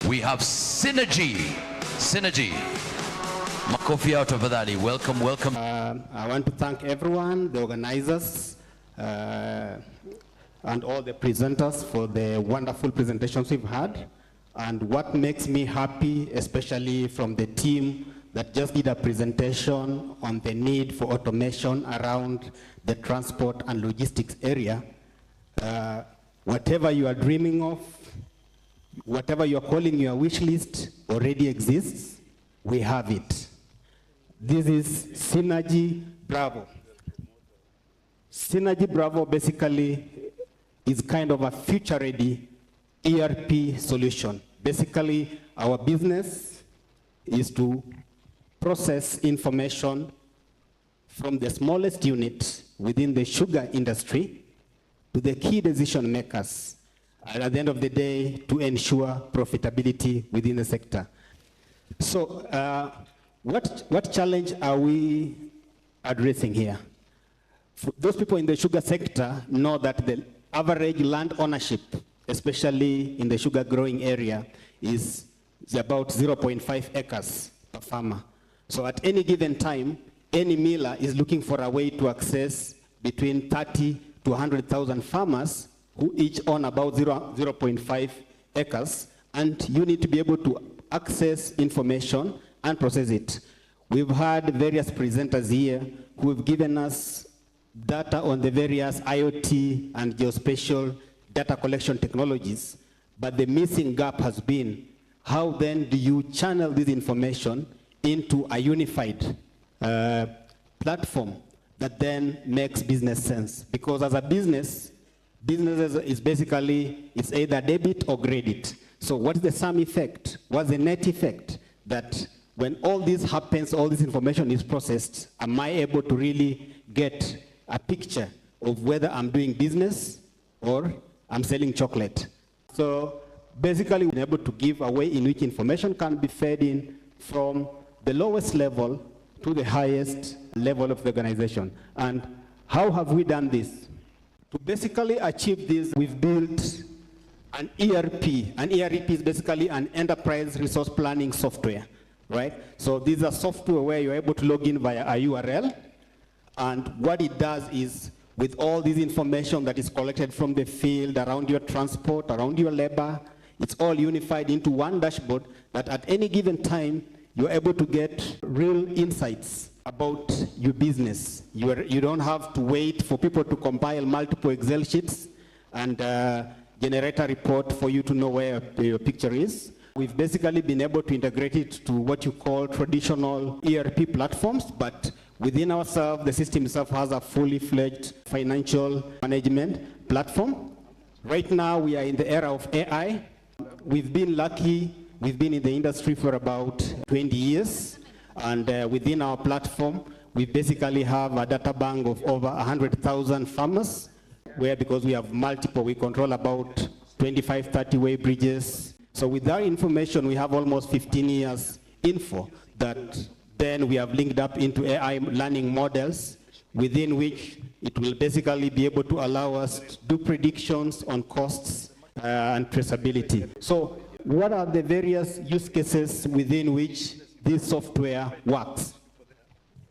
we have Synergy. Synergy. Makofi out tafadhali. Welcome, welcome. I want to thank everyone, the organizers, and all the presenters for the wonderful presentations we've had. And what makes me happy, especially from the team that just did a presentation on the need for automation around the transport and logistics area, whatever you are dreaming of, whatever you're calling your wish list already exists, we have it. This is Synergy Bravo. Synergy Bravo basically is kind of a future-ready ERP solution. Basically, our business is to process information from the smallest unit within the sugar industry to the key decision makers, and at the end of the day, to ensure profitability within the sector. So, what challenge are we addressing here? For those people in the sugar sector know that the average land ownership, especially in the sugar growing area, is about 0.5 acres per farmer. So at any given time, any miller is looking for a way to access between 30 to 100,000 farmers who each own about 0.5 acres, and you need to be able to access information and process it. We've had various presenters here who have given us data on the various IoT and geospatial data collection technologies, but the missing gap has been, how then do you channel this information into a unified platform that then makes business sense? Because as a business is basically, it's either debit or credit. So what's the sum effect? What's the net effect? That when all this happens, all this information is processed, am I able to really get a picture of whether I'm doing business or I'm selling chocolate? So basically, we're able to give a way in which information can be fed in from the lowest level to the highest level of the organization. And how have we done this? To basically achieve this, we've built an ERP. An ERP is basically an enterprise resource planning software, right? So these are software where you're able to log in via a URL. And what it does is, with all this information that is collected from the field, around your transport, around your labor, it's all unified into one dashboard that at any given time, you're able to get real insights about your business. You don't have to wait for people to compile multiple Excel sheets and generate a report for you to know where your picture is. We've basically been able to integrate it to what you call traditional ERP platforms, but within ourselves, the system itself has a fully fledged financial management platform. Right now, we are in the era of AI. We've been lucky. We've been in the industry for about 20 years. And within our platform, we basically have a data bank of over 100,000 farmers, where because we have multiple, we control about 25, 30 way bridges. So with that information, we have almost 15 years info that then we have linked up into AI learning models, within which it will basically be able to allow us to do predictions on costs and traceability. So what are the various use cases within which this software works?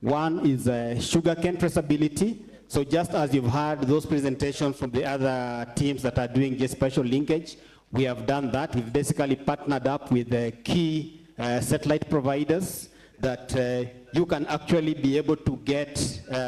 One is Sugarcane traceability. So just as you've heard those presentations from the other teams that are doing geospatial linkage, we have done that. We've basically partnered up with the key satellite providers that you can actually be able to get,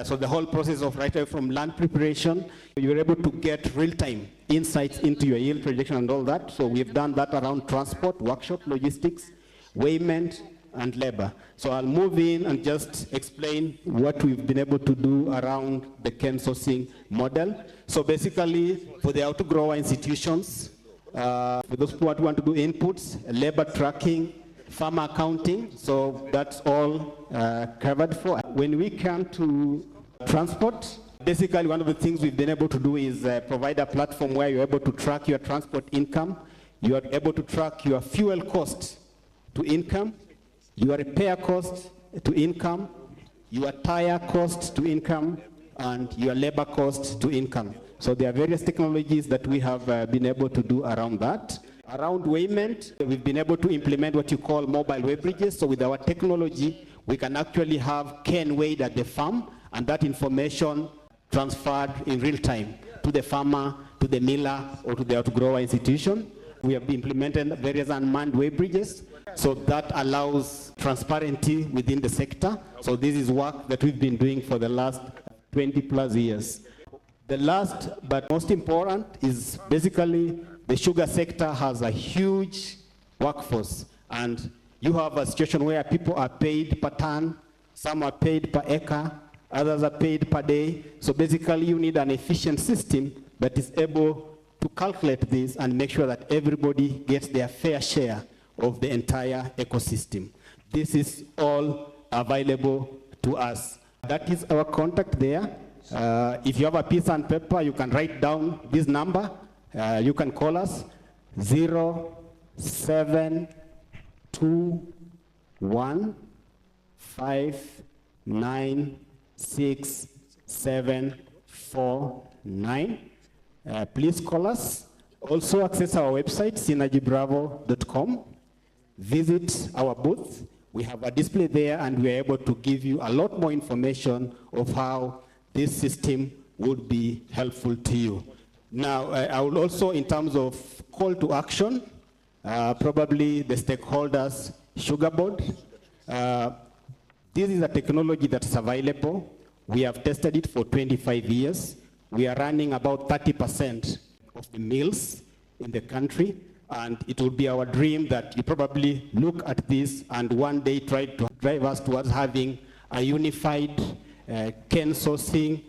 so the whole process of right away from land preparation, you're able to get real-time insights into your yield projection and all that. So we've done that around transport, workshop, logistics, weighment, and labor. So I'll move in and just explain what we've been able to do around the cane sourcing model. So basically, for the outgrower institutions, for those who want to do inputs, labor tracking, farmer accounting, so that's all covered for. When we come to transport, basically one of the things we've been able to do is provide a platform where you're able to track your transport income, you are able to track your fuel cost to income, your repair cost to income, your tire cost to income, and your labor cost to income. So there are various technologies that we have been able to do around that. Around weighment, we've been able to implement what you call mobile weigh bridges. So with our technology, we can actually have cane weighed at the farm, and that information transferred in real time to the farmer, to the miller, or to the outgrower institution. We have implemented various unmanned weigh bridges, so that allows transparency within the sector. So this is work that we've been doing for the last 20 plus years. The last but most important is basically the sugar sector has a huge workforce, and you have a situation where people are paid per ton, some are paid per acre, others are paid per day. So basically you need an efficient system that is able to calculate this and make sure that everybody gets their fair share of the entire ecosystem. This is all available to us. That is our contact there. If you have a piece and paper, you can write down this number. You can call us 0721596749. Please call us. Also access our website, synergybravo.com. Visit our booth. We have a display there, and we are able to give you a lot more information of how this system would be helpful to you. Now, I will also, in terms of call to action, probably the stakeholders, Sugar Board. This is a technology that's available. We have tested it for 25 years. We are running about 30% of the mills in the country, and it will be our dream that you probably look at this and one day try to drive us towards having a unified cane sourcing,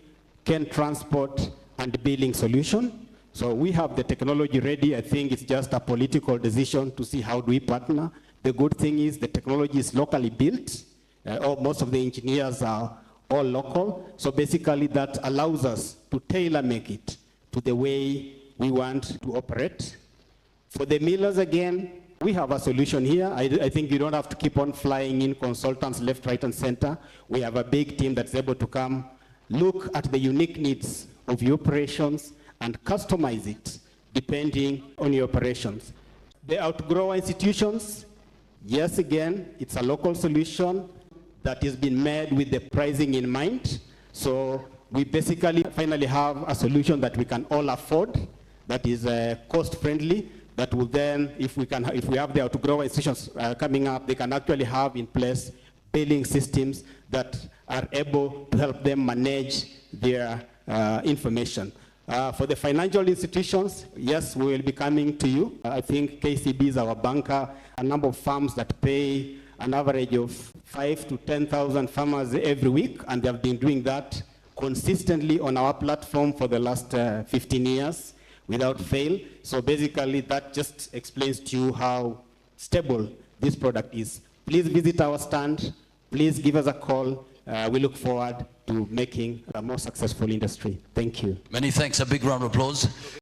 cane transport, and billing solution. So we have the technology ready. I think it's just a political decision to see how do we partner. The good thing is the technology is locally built. Most of the engineers are all local. So basically that allows us to tailor make it to the way we want to operate. For the millers, again, we have a solution here. I think you don't have to keep on flying in consultants left, right, and center. We have a big team that's able to come, look at the unique needs of your operations, and customize it depending on your operations. The outgrower institutions, yes, again, it's a local solution that has been made with the pricing in mind. So we basically finally have a solution that we can all afford, that is cost-friendly, that will then, if we have the outgrower institutions coming up, they can actually have in place billing systems that are able to help them manage their information. For the financial institutions, yes, we will be coming to you. I think KCB is our banker. A number of firms that pay an average of 5,000 to 10,000 farmers every week, and they have been doing that consistently on our platform for the last 15 years without fail. So basically that just explains to you how stable this product is. Please visit our stand. Please give us a call. We look forward to making a more successful industry. Thank you. Many thanks. A big round of applause.